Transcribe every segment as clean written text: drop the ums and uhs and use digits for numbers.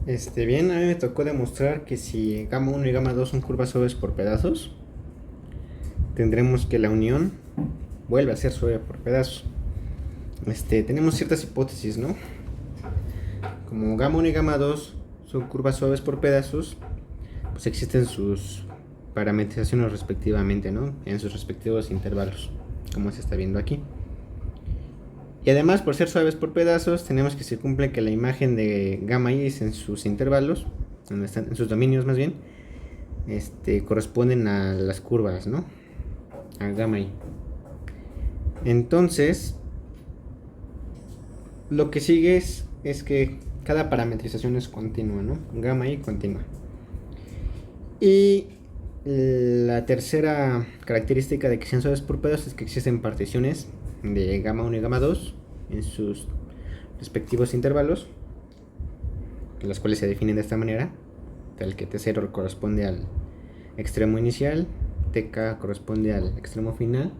Bien, a mí me tocó demostrar que si gamma uno y gamma 2 son curvas suaves por pedazos, tendremos que la unión vuelve a ser suave por pedazos. Tenemos ciertas hipótesis, ¿no? Como gamma uno y gamma 2 son curvas suaves por pedazos, pues existen sus parametrizaciones respectivamente, ¿no? En sus respectivos intervalos, como se está viendo aquí. Y además, por ser suaves por pedazos, tenemos que se cumple que la imagen de gamma y en sus intervalos, en sus dominios más bien, corresponden a las curvas, ¿no? A gamma y. Entonces, lo que sigue es que cada parametrización es continua, ¿no? Gamma y continua. Y la tercera característica de que sean suaves por pedazos es que existen particiones de gamma 1 y gamma 2 en sus respectivos intervalos, las cuales se definen de esta manera, tal que T0 corresponde al extremo inicial, TK corresponde al extremo final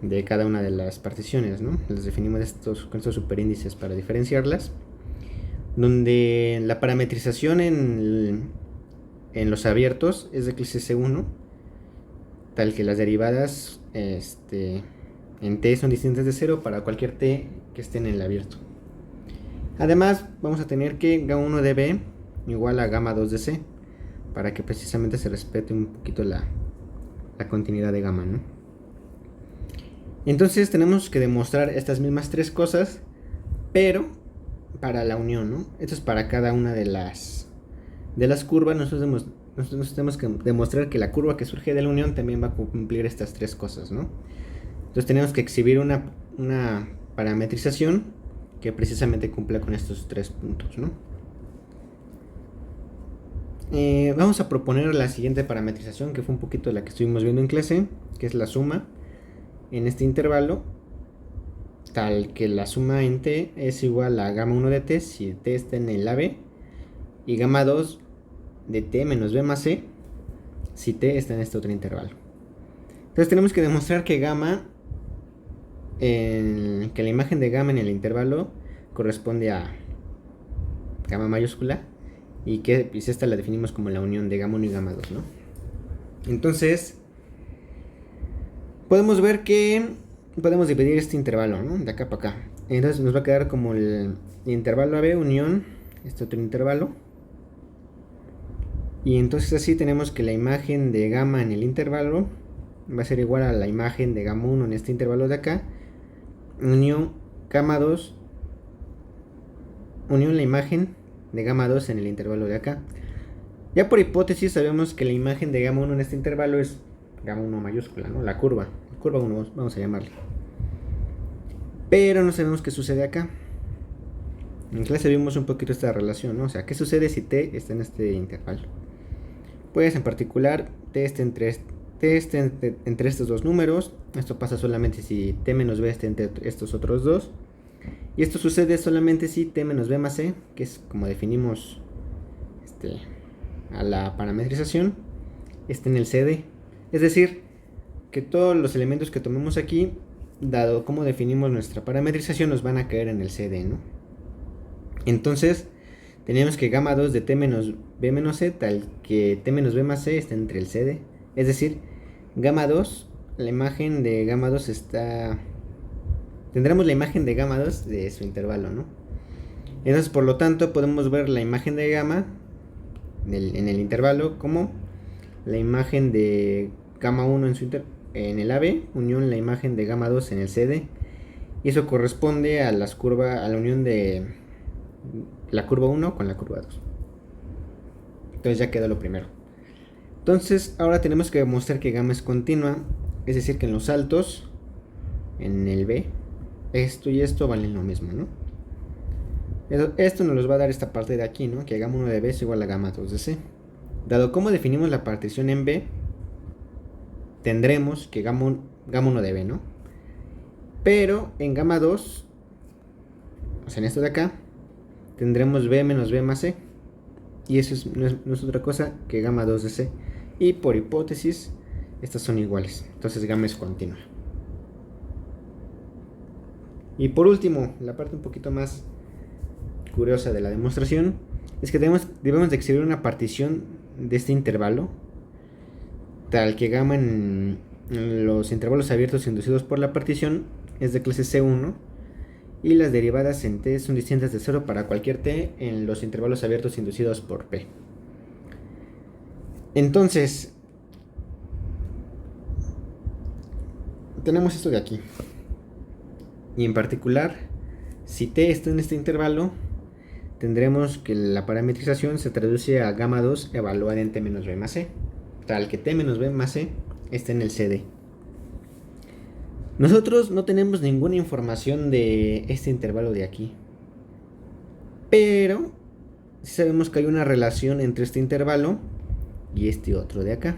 de cada una de las particiones, ¿no? Las definimos con estos superíndices para diferenciarlas, donde la parametrización en los abiertos es de clase C1, tal que las derivadas en T son distintas de 0 para cualquier T que esté en el abierto. Además, vamos a tener que gamma 1 de B igual a gamma 2 de C, para que precisamente se respete un poquito la continuidad de gamma, ¿no? Entonces tenemos que demostrar estas mismas tres cosas, pero para la unión, ¿no? Esto es para cada una de las curvas. Nosotros tenemos que demostrar que la curva que surge de la unión también va a cumplir estas tres cosas, ¿no? Entonces tenemos que exhibir una parametrización que precisamente cumpla con estos tres puntos, ¿no? Vamos a proponer la siguiente parametrización, que fue un poquito la que estuvimos viendo en clase, que es la suma en este intervalo, tal que la suma en T es igual a gamma 1 de T si T está en el AB, y gamma 2 de T menos B más C si T está en este otro intervalo. Entonces tenemos que demostrar que que la imagen de gamma en el intervalo corresponde a gamma mayúscula, y que pues esta la definimos como la unión de gamma 1 y gamma 2, ¿no? Entonces podemos ver que podemos dividir este intervalo, ¿no? De acá para acá. Entonces nos va a quedar como el intervalo AB unión este otro intervalo. Y entonces así tenemos que la imagen de gamma en el intervalo va a ser igual a la imagen de gamma 1 en este intervalo de acá, unión gamma 2, unión la imagen de gamma 2 en el intervalo de acá. Ya por hipótesis sabemos que la imagen de gamma 1 en este intervalo es gamma 1 mayúscula, ¿no? La curva 1 vamos a llamarle. Pero no sabemos qué sucede acá. En clase vimos un poquito esta relación, ¿no? O sea, ¿qué sucede si T está en este intervalo? Pues en particular T está entre estos dos números. Esto pasa solamente si T menos B está entre estos otros dos. Y esto sucede solamente si T menos B más C, que es como definimos a la parametrización, está en el CD. Es decir, que todos los elementos que tomemos aquí, dado cómo definimos nuestra parametrización, nos van a caer en el CD, ¿no? Entonces tenemos que gamma 2 de T menos B menos C, tal que T menos B más C está entre el CD. Es decir, gamma 2, la imagen de gamma 2 está... Tendremos la imagen de gamma 2 de su intervalo, ¿no? Entonces, por lo tanto, podemos ver la imagen de gamma en el intervalo como la imagen de gamma 1 en el AB, unión la imagen de gamma 2 en el CD. Y eso corresponde a a la unión de la curva 1 con la curva 2. Entonces ya queda lo primero. Entonces ahora tenemos que demostrar que gamma es continua, es decir, que en los altos, en el B, esto y esto valen lo mismo, ¿no? Esto nos los va a dar esta parte de aquí, ¿no? Que gamma 1 de B es igual a gamma 2 de C. Dado como definimos la partición en B, tendremos que gamma 1 de B, ¿no? Pero en gamma 2, o sea, en esto de acá, tendremos B menos B más C. Y eso no es otra cosa que gamma 2 de C. Y por hipótesis, estas son iguales. Entonces gamma es continua. Y por último, la parte un poquito más curiosa de la demostración es que debemos de escribir una partición de este intervalo tal que gamma en los intervalos abiertos inducidos por la partición es de clase C1 y las derivadas en t son distintas de 0 para cualquier t en los intervalos abiertos inducidos por P. Entonces, tenemos esto de aquí. Y en particular, si t está en este intervalo, tendremos que la parametrización se traduce a gamma 2 evaluada en t menos b más c, tal que t menos b más c esté en el CD. Nosotros no tenemos ninguna información de este intervalo de aquí, pero sí sabemos que hay una relación entre este intervalo y este otro de acá.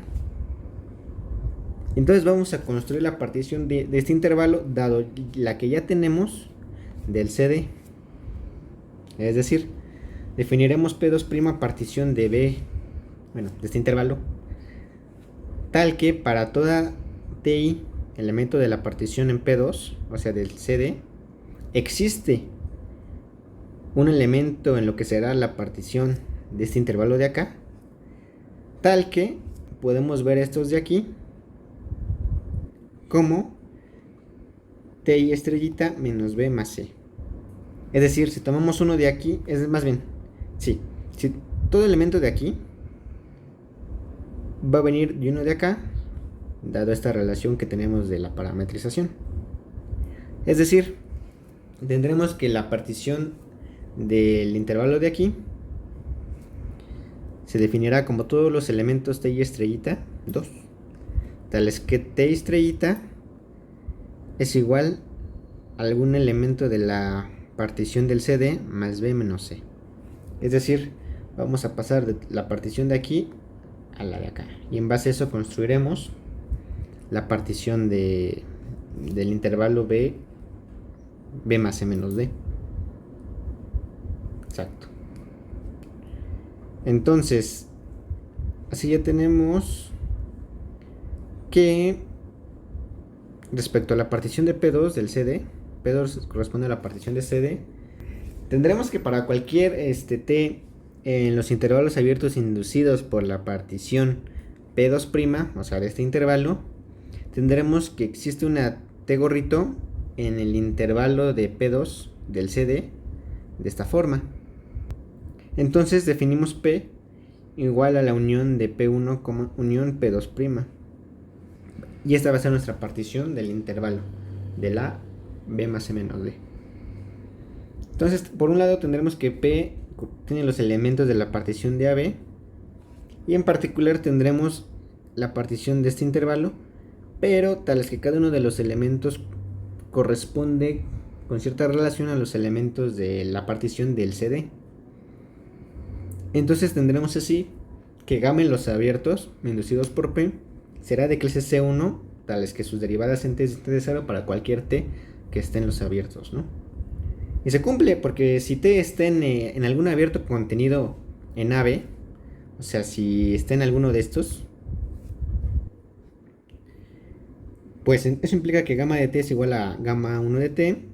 Entonces vamos a construir la partición de este intervalo dado la que ya tenemos del CD. Es decir, definiremos P2' partición de B, bueno, de este intervalo, tal que para toda TI, elemento de la partición en P2, o sea del CD, existe un elemento en lo que será la partición de este intervalo de acá, tal que podemos ver estos de aquí como TI estrellita menos B más C. Es decir, si tomamos uno de aquí, es más bien, si todo elemento de aquí va a venir de uno de acá, dado esta relación que tenemos de la parametrización. Es decir, tendremos que la partición del intervalo de aquí se definirá como todos los elementos TI estrellita 2, tales que TI estrellita es igual a algún elemento de la partición del CD más B menos C. Es decir, vamos a pasar de la partición de aquí a la de acá. Y en base a eso construiremos la partición del intervalo B más C menos D. Exacto. Entonces, así ya tenemos que respecto a la partición de P2 del CD, P2 corresponde a la partición de CD, tendremos que para cualquier T en los intervalos abiertos inducidos por la partición P2', o sea de este intervalo, tendremos que existe una T gorrito en el intervalo de P2 del CD de esta forma. Entonces definimos P igual a la unión de P1, unión P2'. Y esta va a ser nuestra partición del intervalo de la B más C menos D. Entonces, por un lado tendremos que P tiene los elementos de la partición de AB. Y en particular tendremos la partición de este intervalo, pero tales que cada uno de los elementos corresponde con cierta relación a los elementos de la partición del CD. Entonces tendremos así que gamma en los abiertos inducidos por P será de clase C1, tales que sus derivadas en t es de 0 para cualquier t que esté en los abiertos, ¿no? Y se cumple porque si t está en algún abierto contenido en AB, o sea, si está en alguno de estos, pues eso implica que gamma de t es igual a gamma 1 de t,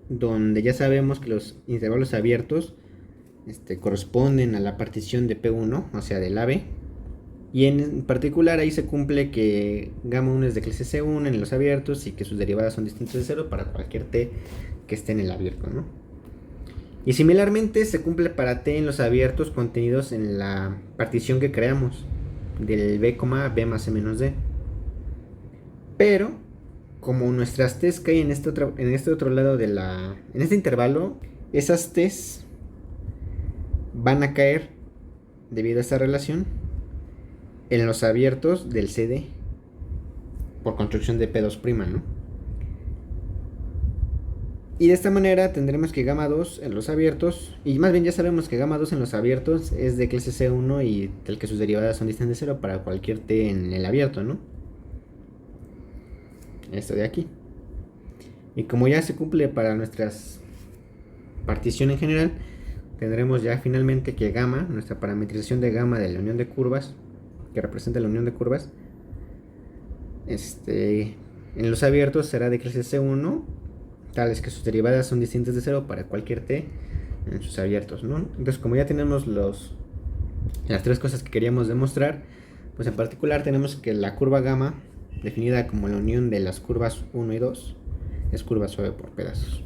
donde ya sabemos que los intervalos abiertos corresponden a la partición de P1, o sea, del AB. Y en particular ahí se cumple que gamma 1 es de clase C1 en los abiertos y que sus derivadas son distintas de 0 para cualquier t que esté en el abierto, ¿no? Y similarmente se cumple para t en los abiertos contenidos en la partición que creamos del B, B más C menos D. Pero como nuestras t's caen en este otro lado en este intervalo, esas t's van a caer debido a esta relación en los abiertos del CD por construcción de P2', ¿no? Y de esta manera tendremos que gamma 2 en los abiertos, y más bien ya sabemos que gamma 2 en los abiertos es de clase C1 y tal que sus derivadas son distintas de 0 para cualquier t en el abierto, ¿no? Esto de aquí. Y como ya se cumple para nuestras partición en general, tendremos ya finalmente que gamma, nuestra parametrización de gamma de la unión de curvas, que representa la unión de curvas, en los abiertos será de clase C1, tales que sus derivadas son distintas de 0 para cualquier t en sus abiertos, ¿no? Entonces, como ya tenemos las tres cosas que queríamos demostrar, pues en particular tenemos que la curva gamma, definida como la unión de las curvas 1 y 2, es curva suave por pedazos.